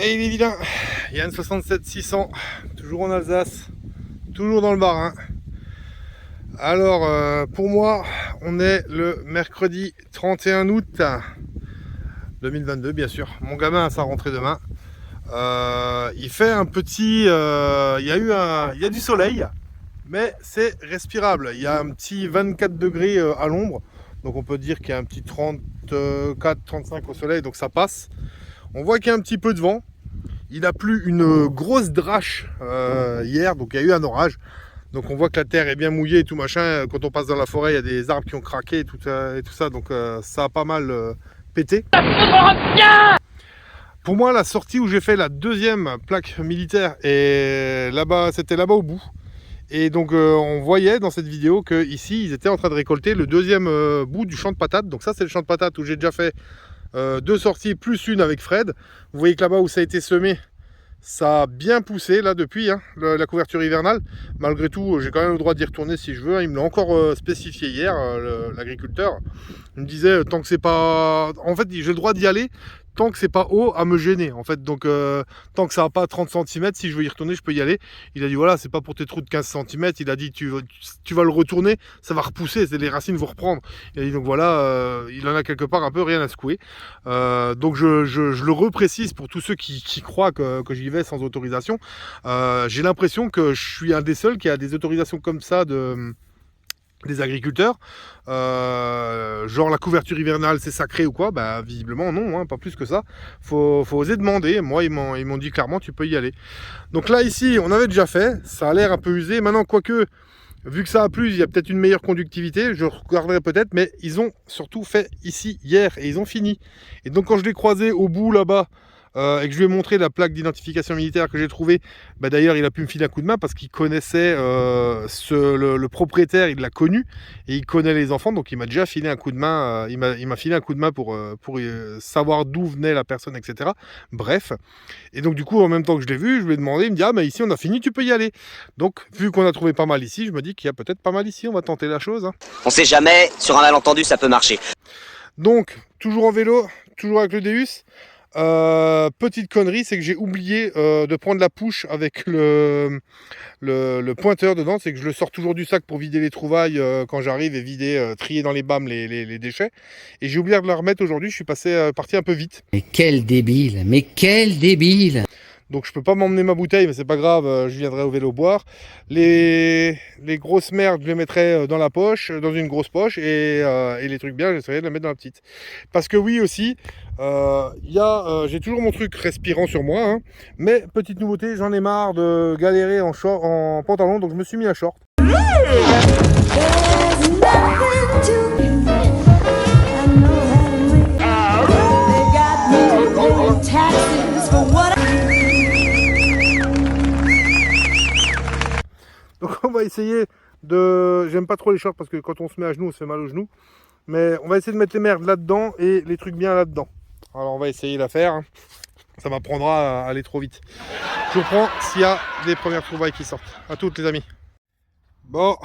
Et il est vilain. Yann 67 600, toujours en Alsace, toujours dans le Bas-Rhin. Alors pour moi, on est le mercredi 31 août 2022, bien sûr. Mon gamin a sa rentrée demain. Il fait un petit, il y a du soleil, mais c'est respirable. Il y a un petit 24 degrés à l'ombre, donc on peut dire qu'il y a un petit 34-35 au soleil, donc ça passe. On voit qu'il y a un petit peu de vent. Il a plu une grosse drache hier, donc il y a eu un orage. Donc on voit que la terre est bien mouillée et tout machin. Quand on passe dans la forêt, il y a des arbres qui ont craqué et tout ça. Donc ça a pas mal pété. Pour moi, la sortie où j'ai fait la deuxième plaque militaire, et là-bas, c'était là-bas au bout. Et donc on voyait dans cette vidéo que ici, ils étaient en train de récolter le deuxième bout du champ de patates. Donc ça, c'est le champ de patates où j'ai déjà fait deux sorties plus une avec Fred. Vous voyez que là-bas où ça a été semé, ça a bien poussé là depuis la couverture hivernale. Malgré tout, j'ai quand même le droit d'y retourner si je veux, hein. Il me l'a encore spécifié hier, l'agriculteur. Il me disait tant que c'est pas... En fait, j'ai le droit d'y aller tant que c'est pas haut à me gêner. En fait, donc tant que ça n'a pas 30 cm, si je veux y retourner, je peux y aller. Il a dit voilà, c'est pas pour tes trous de 15 cm. Il a dit tu vas le retourner, ça va repousser, les racines vont reprendre. Il a dit donc voilà, il en a quelque part un peu rien à secouer. Donc je le reprécise pour tous ceux qui croient que j'y vais sans autorisation. J'ai l'impression que je suis un des seuls qui a des autorisations comme ça des agriculteurs. Genre la couverture hivernale c'est sacré ou quoi? Bah visiblement non, hein, pas plus que ça. Faut oser demander. Moi ils m'ont dit clairement tu peux y aller. Donc là ici on avait déjà fait, ça a l'air un peu usé. Maintenant quoique, vu que ça a plu, il y a peut-être une meilleure conductivité, je regarderai peut-être, mais ils ont surtout fait ici hier et ils ont fini. Et donc quand je l'ai croisé au bout là-bas, et que je lui ai montré la plaque d'identification militaire que j'ai trouvée, bah d'ailleurs il a pu me filer un coup de main parce qu'il connaissait le propriétaire, il l'a connu et il connaît les enfants, donc il m'a déjà filé un coup de main, il m'a filé un coup de main pour savoir d'où venait la personne, etc. Bref, et donc du coup en même temps que je l'ai vu, je lui ai demandé, il me dit ah mais ici on a fini, tu peux y aller. Donc vu qu'on a trouvé pas mal ici, je me dis qu'il y a peut-être pas mal ici, on va tenter la chose, hein. On sait jamais, sur un malentendu ça peut marcher. Donc toujours en vélo, toujours avec le Deus. Petite connerie, c'est que j'ai oublié de prendre la pouche avec le pointeur dedans. C'est que je le sors toujours du sac pour vider les trouvailles quand j'arrive et vider, trier dans les bâmes les déchets. Et j'ai oublié de la remettre aujourd'hui. Je suis parti un peu vite. Mais quel débile! Mais quel débile! Donc je peux pas m'emmener ma bouteille, mais c'est pas grave, je viendrai au vélo boire. Les grosses merdes, je les mettrai dans la poche, dans une grosse poche, et les trucs bien, j'essaierai de les mettre dans la petite. Parce que oui aussi, j'ai toujours mon truc respirant sur moi, hein, mais petite nouveauté, j'en ai marre de galérer en pantalon, donc je me suis mis à short. Donc on va essayer de... J'aime pas trop les shorts parce que quand on se met à genoux, on se fait mal aux genoux. Mais on va essayer de mettre les merdes là-dedans et les trucs bien là-dedans. Alors on va essayer la faire, hein. Ça m'apprendra à aller trop vite. Je reprends s'il y a des premières trouvailles qui sortent. À toutes les amis. Bon,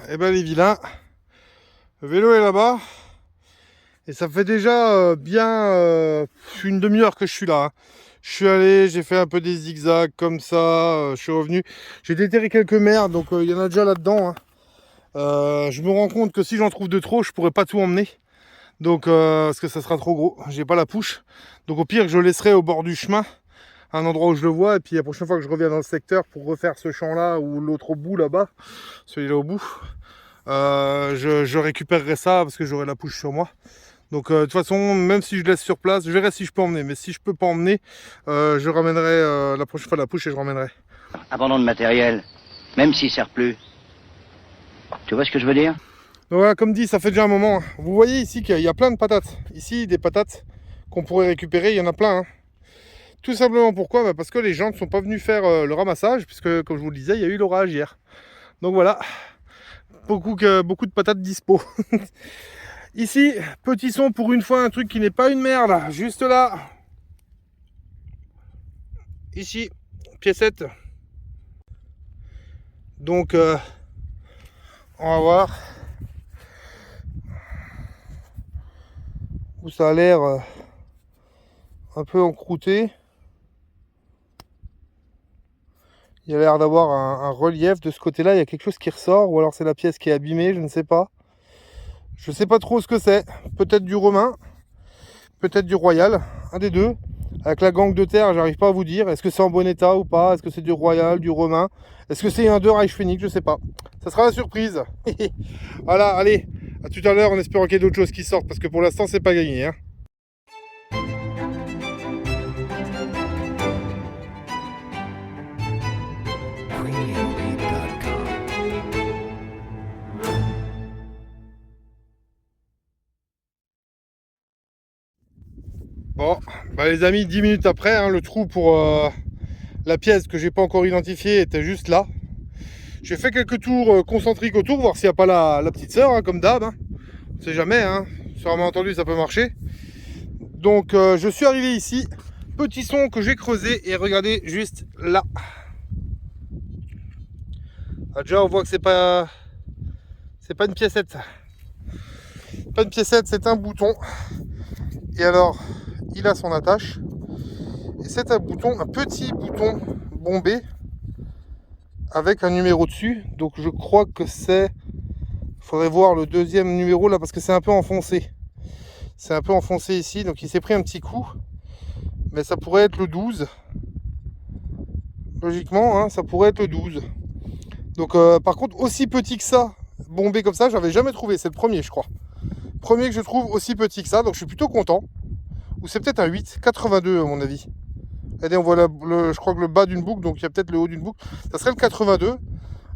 et ben les vilains. Le vélo est là-bas. Et ça fait déjà bien une demi-heure que je suis là, hein. Je suis allé, j'ai fait un peu des zigzags comme ça, je suis revenu. J'ai déterré quelques merdes, donc il y en a déjà là-dedans, hein. Je me rends compte que si j'en trouve de trop, je pourrais pas tout emmener. Donc, parce que ça sera trop gros, j'ai pas la pouche. Donc au pire, je laisserai au bord du chemin, un endroit où je le vois. Et puis la prochaine fois que je reviens dans le secteur pour refaire ce champ-là ou l'autre au bout là-bas, celui-là au bout, je récupérerai ça parce que j'aurai la pouche sur moi. Donc de toute façon, même si je laisse sur place, je verrai si je peux emmener. Mais si je peux pas emmener, je ramènerai la prochaine fois la pouche et je ramènerai. Abandon de matériel, même s'il sert plus. Tu vois ce que je veux dire? Donc voilà, comme dit, ça fait déjà un moment, hein. Vous voyez ici qu'il y a plein de patates. Ici, des patates qu'on pourrait récupérer, il y en a plein, hein. Tout simplement pourquoi? Bah parce que les gens ne sont pas venus faire le ramassage, puisque comme je vous le disais, il y a eu l'orage hier. Donc voilà, beaucoup de patates dispo. Ici, petit son pour une fois, un truc qui n'est pas une merde, juste là. Ici, piécette. Donc, on va voir où ça a l'air un peu encrouté. Il a l'air d'avoir un relief de ce côté-là. Il y a quelque chose qui ressort. Ou alors c'est la pièce qui est abîmée, je ne sais pas. Je ne sais pas trop ce que c'est. Peut-être du romain. Peut-être du royal. Un des deux. Avec la gangue de terre, j'arrive pas à vous dire. Est-ce que c'est en bon état ou pas? Est-ce que c'est du royal, du romain? Est-ce que c'est un de Reichspfennig? Je sais pas. Ça sera la surprise. Voilà, allez. À tout à l'heure en espérant qu'il y ait d'autres choses qui sortent. Parce que pour l'instant, c'est pas gagné. Hein. Bon, bah les amis, 10 minutes après, hein, le trou pour la pièce que j'ai pas encore identifiée était juste là. J'ai fait quelques tours concentriques autour, voir s'il n'y a pas la petite sœur, hein, comme d'hab. Hein. On sait jamais, hein. Sur un malentendu, ça peut marcher. Donc, je suis arrivé ici. Petit son que j'ai creusé et regardez juste là. Ah, déjà, on voit que c'est pas une piécette. Pas une piécette, c'est un bouton. Et alors, il a son attache. Et c'est un bouton, un petit bouton bombé avec un numéro dessus. Donc je crois que c'est... Il faudrait voir le deuxième numéro là parce que c'est un peu enfoncé. C'est un peu enfoncé ici, donc il s'est pris un petit coup. Mais ça pourrait être le 12. Logiquement, hein, ça pourrait être le 12. Donc par contre, aussi petit que ça, bombé comme ça, j'avais jamais trouvé. C'est le premier, je crois. Premier que je trouve aussi petit que ça, donc je suis plutôt content. Ou c'est peut-être un 8, 82 à mon avis. Regardez, on voit je crois que le bas d'une boucle, donc il y a peut-être le haut d'une boucle. Ça serait le 82.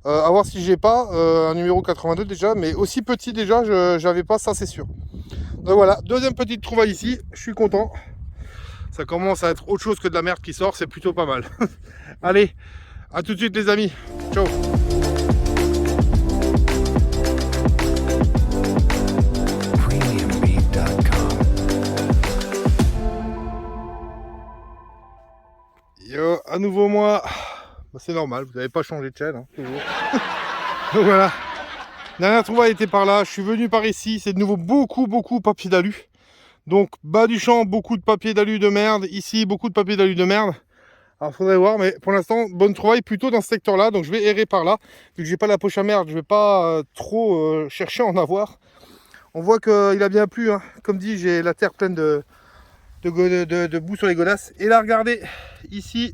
À voir si j'ai pas un numéro 82 déjà, mais aussi petit déjà, j'avais pas, ça c'est sûr. Donc voilà, deuxième petite trouvaille ici, je suis content. Ça commence à être autre chose que de la merde qui sort, c'est plutôt pas mal. Allez, à tout de suite les amis, ciao. Yo, à nouveau moi. Bah, c'est normal, vous n'avez pas changé de chaîne, hein, toujours. Donc voilà. Dernière trouvaille était par là, je suis venu par ici, c'est de nouveau beaucoup papier d'alu. Donc bas du champ, beaucoup de papier d'alu de merde. Ici, beaucoup de papier d'alu de merde. Alors faudrait voir, mais pour l'instant, bonne trouvaille plutôt dans ce secteur-là. Donc je vais errer par là. Vu que j'ai pas la poche à merde, je vais pas trop chercher à en avoir. On voit qu'il a bien plu, hein. Comme dit, j'ai la terre pleine de boue sur les godasses. Et là, regardez, ici,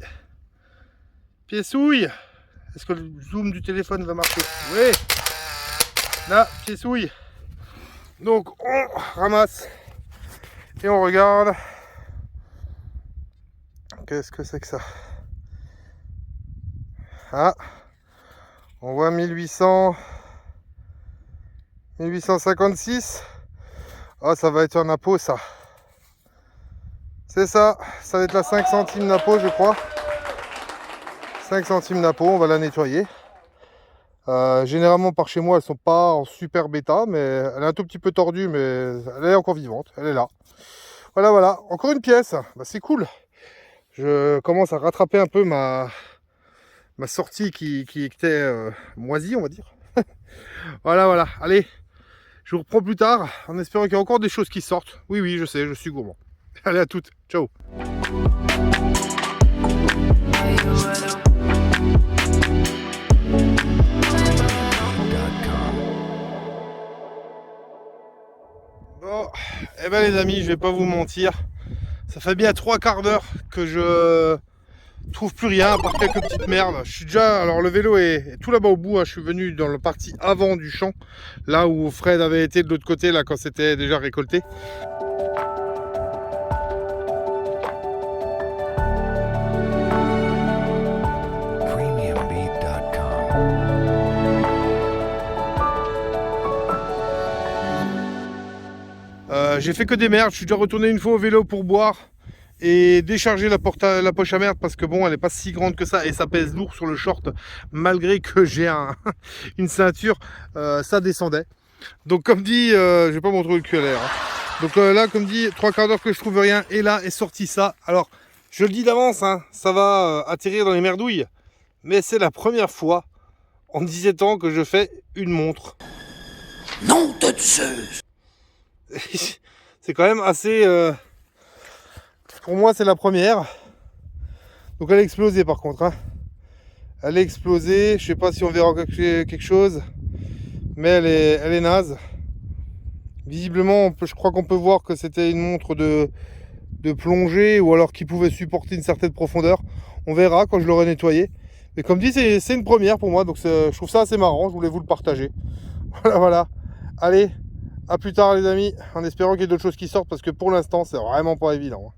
pièce-souille. Est-ce que le zoom du téléphone va marcher? Oui. Là, pièce-souille. Donc, on ramasse et on regarde. Qu'est-ce que c'est que ça? Ah, on voit 1856. Ah, ça va être un napo, ça. C'est ça, ça va être la 5 centimes napo, je crois. 5 centimes napo, on va la nettoyer. Généralement par chez moi elles sont pas en super bêta, mais elle est un tout petit peu tordue, mais elle est encore vivante, elle est là. Voilà, encore une pièce, bah, c'est cool. Je commence à rattraper un peu ma sortie qui était moisie, on va dire. Voilà, allez, je vous reprends plus tard en espérant qu'il y a encore des choses qui sortent. Oui, je sais, je suis gourmand. Allez, à toutes, ciao. Bon, eh ben les amis, je vais pas vous mentir, ça fait bien 3 quarts d'heure que je trouve plus rien à part quelques petites merdes. Je suis déjà, alors le vélo est tout là-bas au bout, hein. Je suis venu dans la partie avant du champ, là où Fred avait été de l'autre côté, là quand c'était déjà récolté. J'ai fait que des merdes, je suis déjà retourné une fois au vélo pour boire et décharger la poche à merde parce que bon, elle n'est pas si grande que ça et ça pèse lourd sur le short malgré que j'ai une ceinture, ça descendait. Donc comme dit, je vais pas montrer le cul à l'air. Hein. Donc là, comme dit, 3 quarts d'heure que je trouve rien et là est sorti ça. Alors, je le dis d'avance, hein, ça va atterrir dans les merdouilles, mais c'est la première fois en 17 ans que je fais une montre. Nom de Zeus! C'est quand même assez... Pour moi, c'est la première. Donc elle a explosé par contre. Hein. Elle est explosée. Je sais pas si on verra quelque chose. Mais elle est naze. Visiblement, je crois qu'on peut voir que c'était une montre de plongée ou alors qui pouvait supporter une certaine profondeur. On verra quand je l'aurai nettoyé. Mais comme dit, c'est une première pour moi. Donc je trouve ça assez marrant. Je voulais vous le partager. Voilà, voilà. Allez, à plus tard les amis. En espérant qu'il y ait d'autres choses qui sortent. Parce que pour l'instant, c'est vraiment pas évident.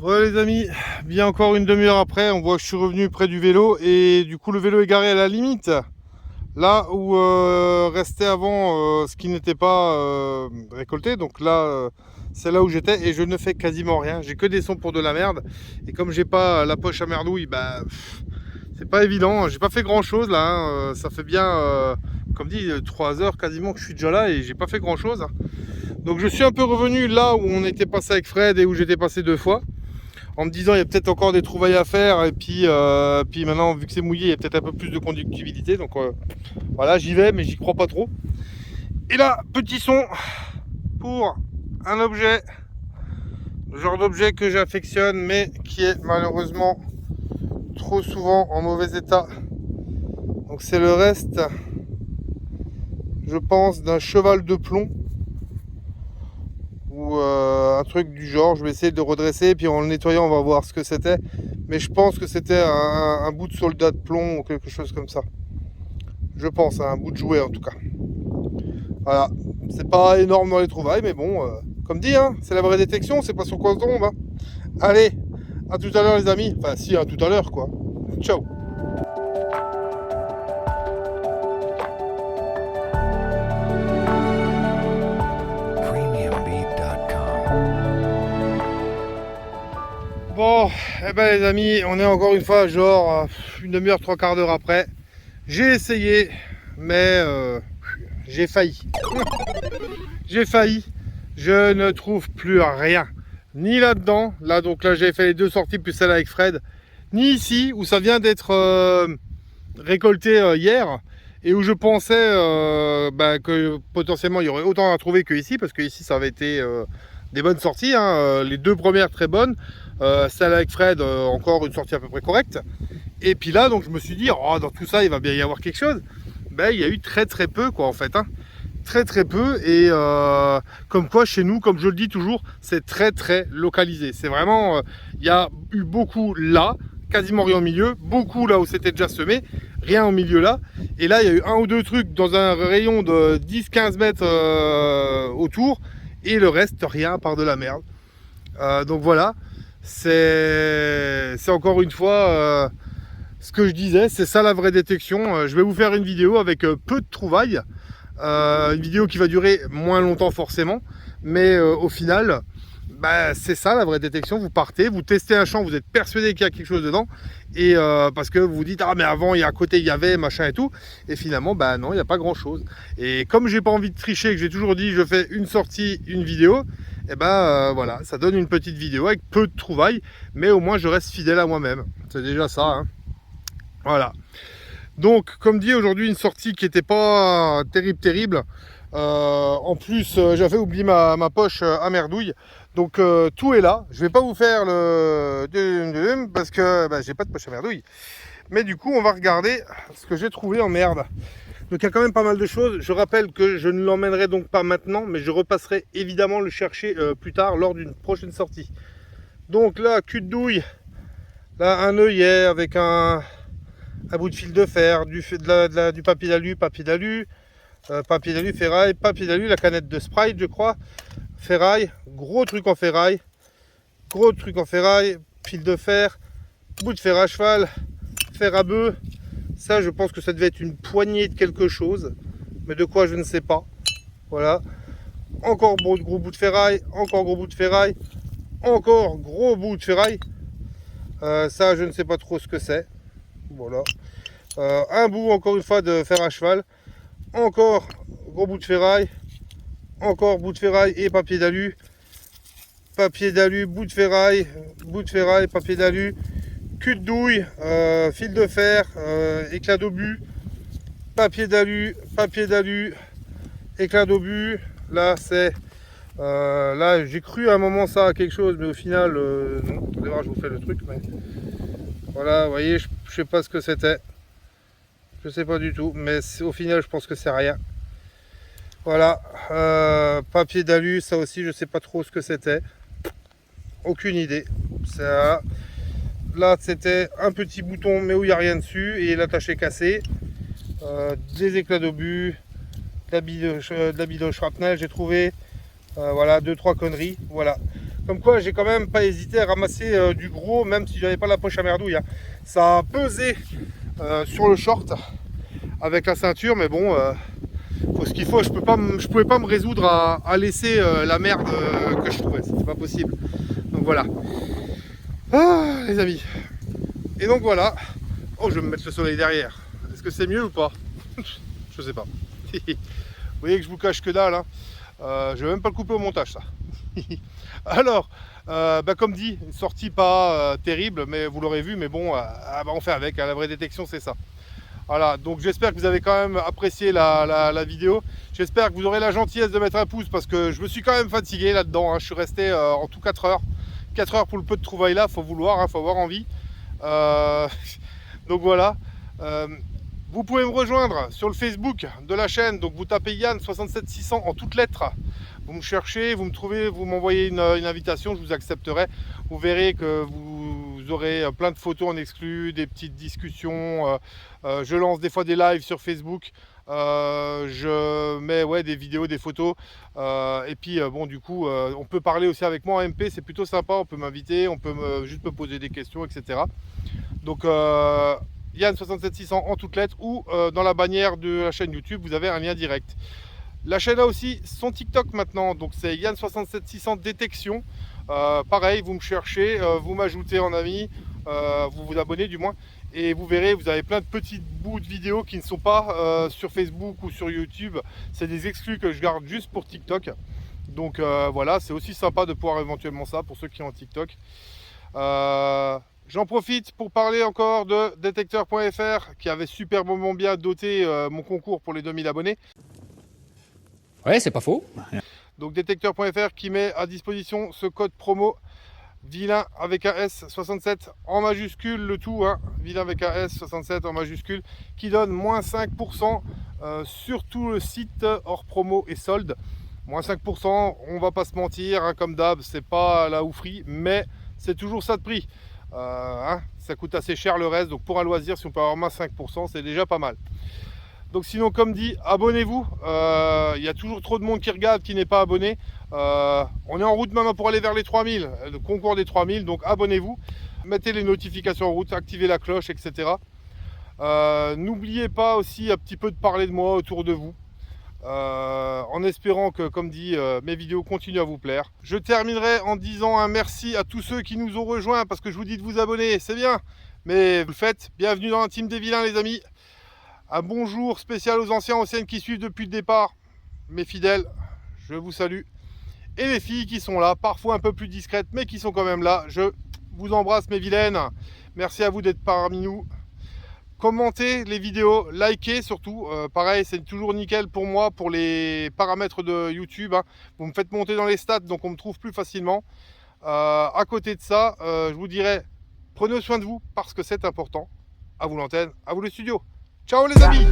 Ouais les amis, bien encore une demi-heure après, on voit que je suis revenu près du vélo et du coup le vélo est garé à la limite. Là où restait avant ce qui n'était pas récolté, donc là c'est là où j'étais et je ne fais quasiment rien. J'ai que des sons pour de la merde et comme j'ai pas la poche à merdouille, bah c'est pas évident. J'ai pas fait grand chose là, hein. Ça fait bien, comme dit, 3 heures quasiment que je suis déjà là et j'ai pas fait grand chose. Donc je suis un peu revenu là où on était passé avec Fred et où j'étais passé 2 fois. En me disant il y a peut-être encore des trouvailles à faire et puis maintenant vu que c'est mouillé il y a peut-être un peu plus de conductibilité donc voilà j'y vais mais j'y crois pas trop. Et là petit son pour un objet, le genre d'objet que j'affectionne mais qui est malheureusement trop souvent en mauvais état. Donc c'est le reste, je pense, d'un cheval de plomb ou un truc du genre. Je vais essayer de le redresser puis en le nettoyant on va voir ce que c'était, mais je pense que c'était un bout de soldat de plomb ou quelque chose comme ça, je pense, un bout de jouet en tout cas. Voilà, c'est pas énorme dans les trouvailles mais bon, comme dit hein, c'est la vraie détection, c'est pas sur quoi on tombe hein. Allez, à tout à l'heure les amis, enfin si, à tout à l'heure quoi. Ciao. Bon, eh ben les amis, on est encore une fois genre une demi-heure, 3/4 d'heure après. J'ai essayé, mais j'ai failli. J'ai failli. Je ne trouve plus rien. Ni là-dedans, là donc là j'ai fait les 2 sorties plus celle avec Fred, ni ici où ça vient d'être récolté hier et où je pensais que potentiellement il y aurait autant à trouver que ici, parce que ici ça avait été des bonnes sorties, hein, les 2 premières très bonnes. Celle avec Fred, encore une sortie à peu près correcte. Et puis là, donc je me suis dit, oh, dans tout ça, il va bien y avoir quelque chose. Ben, il y a eu très peu, quoi, en fait. Hein. Très peu. Et comme quoi, chez nous, comme je le dis toujours, c'est très localisé. C'est vraiment, il y a eu beaucoup là, quasiment rien au milieu. Beaucoup là où c'était déjà semé, rien au milieu là. Et là, il y a eu 1 ou 2 trucs dans un rayon de 10-15 mètres autour. Et le reste, rien à part de la merde. Donc voilà. C'est encore une fois ce que je disais, c'est ça la vraie détection. Je vais vous faire une vidéo avec peu de trouvailles, une vidéo qui va durer moins longtemps forcément, mais au final bah, c'est ça la vraie détection. Vous partez, vous testez un champ, vous êtes persuadé qu'il y a quelque chose dedans et parce que vous vous dites ah mais avant il y a à côté il y avait machin et tout, et finalement bah non, il n'y a pas grand chose. Et comme j'ai pas envie de tricher, que j'ai toujours dit je fais une sortie, une vidéo, et voilà, ça donne une petite vidéo avec peu de trouvailles, mais au moins je reste fidèle à moi-même. C'est déjà ça, hein. Voilà. Donc, comme dit, aujourd'hui une sortie qui n'était pas terrible. En plus, j'avais oublié ma poche à merdouille. Donc tout est là. Je vais pas vous faire le parce que j'ai pas de poche à merdouille. Mais du coup, on va regarder ce que j'ai trouvé en merde. Donc il y a quand même pas mal de choses. Je rappelle que je ne l'emmènerai donc pas maintenant, mais je repasserai évidemment le chercher plus tard lors d'une prochaine sortie. Donc là, cul de douille, là un œillet avec un bout de fil de fer, du papier d'alu, ferraille, papier d'alu, la canette de Sprite je crois, ferraille, gros truc en ferraille, fil de fer, bout de fer à cheval, fer à bœuf. Ça, je pense que ça devait être une poignée de quelque chose, mais de quoi je ne sais pas. Voilà. Encore gros bout de ferraille, encore gros bout de ferraille, encore gros bout de ferraille. Ça, je ne sais pas trop ce que c'est. Voilà. Un bout, encore une fois, de fer à cheval. Encore gros bout de ferraille. Encore bout de ferraille et papier d'alu. Papier d'alu, bout de ferraille, papier d'alu. Cul de douille, fil de fer, éclat d'obus, papier d'alu, éclat d'obus. Là c'est là j'ai cru à un moment ça à quelque chose, mais au final non. Attendez voir, je vous fais le truc, mais voilà, vous voyez, je sais pas ce que c'était. Je sais pas du tout, mais au final je pense que c'est rien. Voilà, papier d'alu, ça aussi je sais pas trop ce que c'était. Aucune idée. Ça, là c'était un petit bouton mais où il n'y a rien dessus et l'attaché cassé. Des éclats d'obus, de la bille de shrapnel j'ai trouvé. Voilà, 2-3 conneries. Voilà. Comme quoi j'ai quand même pas hésité à ramasser du gros, même si j'avais pas la poche à merdouille. Hein. Ça a pesé sur le short avec la ceinture, mais bon, faut ce qu'il faut. Je pouvais pas me résoudre à laisser la merde que je trouvais. C'était pas possible. Donc voilà. Ah, les amis. Et donc voilà. Oh, je vais me mettre le soleil derrière. Est-ce que c'est mieux ou pas? Je sais pas. Vous voyez que je vous cache que dalle. Hein. Je vais même pas le couper au montage, ça. Alors, comme dit, une sortie pas terrible, mais vous l'aurez vu. Mais bon, on fait avec. Hein, la vraie détection, c'est ça. Voilà, donc j'espère que vous avez quand même apprécié la vidéo. J'espère que vous aurez la gentillesse de mettre un pouce parce que je me suis quand même fatigué là-dedans. Hein. Je suis resté en tout 4 heures. 4 heures pour le peu de trouvailles là, faut vouloir, hein, faut avoir envie. Donc voilà. Vous pouvez me rejoindre sur le Facebook de la chaîne. Donc vous tapez Yann 67600 en toutes lettres. Vous me cherchez, vous me trouvez, vous m'envoyez une invitation, je vous accepterai. Vous verrez que vous aurez plein de photos en exclu, des petites discussions. Je lance des fois des lives sur Facebook. Je mets des vidéos, des photos. Et puis bon, du coup, on peut parler aussi avec moi en MP. C'est plutôt sympa. On peut m'inviter, on peut juste me poser des questions, etc. Donc Yann 67600 en toutes lettres ou dans la bannière de la chaîne YouTube, vous avez un lien direct. La chaîne a aussi son TikTok maintenant, donc c'est Yann 67600 détection. Pareil, vous me cherchez, vous m'ajoutez en ami, vous vous abonnez du moins, et vous verrez, vous avez plein de petits bouts de vidéos qui ne sont pas sur Facebook ou sur YouTube. C'est des exclus que je garde juste pour TikTok. Donc voilà, c'est aussi sympa de pouvoir éventuellement ça pour ceux qui ont TikTok. J'en profite pour parler encore de détecteur.fr qui avait superbement bien doté mon concours pour les 2000 abonnés. Ouais, c'est pas faux. Donc détecteur.fr qui met à disposition ce code promo vilain avec un S 67 en majuscule, le tout, hein, vilain avec un S 67 en majuscule, qui donne moins 5% sur tout le site hors promo et solde. Moins 5%, on va pas se mentir, hein, comme d'hab, c'est pas la oufrie, mais c'est toujours ça de prix. Ça coûte assez cher le reste, donc pour un loisir, si on peut avoir moins 5%, c'est déjà pas mal. Donc sinon, comme dit, abonnez-vous. Il y a toujours trop de monde qui regarde, qui n'est pas abonné. On est en route maintenant pour aller vers les 3000, le concours des 3000, donc abonnez-vous. Mettez les notifications en route, activez la cloche, etc. N'oubliez pas aussi un petit peu de parler de moi autour de vous. En espérant que, comme dit, mes vidéos continuent à vous plaire. Je terminerai en disant un merci à tous ceux qui nous ont rejoints, parce que je vous dis de vous abonner, c'est bien, mais vous le faites. Bienvenue dans la team des vilains, les amis. Un bonjour spécial aux anciens, anciennes qui suivent depuis le départ. Mes fidèles, je vous salue. Et les filles qui sont là, parfois un peu plus discrètes, mais qui sont quand même là. Je vous embrasse, mes vilaines. Merci à vous d'être parmi nous. Commentez les vidéos, likez surtout. Pareil, c'est toujours nickel pour moi, pour les paramètres de YouTube. Hein. Vous me faites monter dans les stats, donc on me trouve plus facilement. À côté de ça, je vous dirais, prenez soin de vous, parce que c'est important. À vous l'antenne, à vous le studio. Ciao les amis!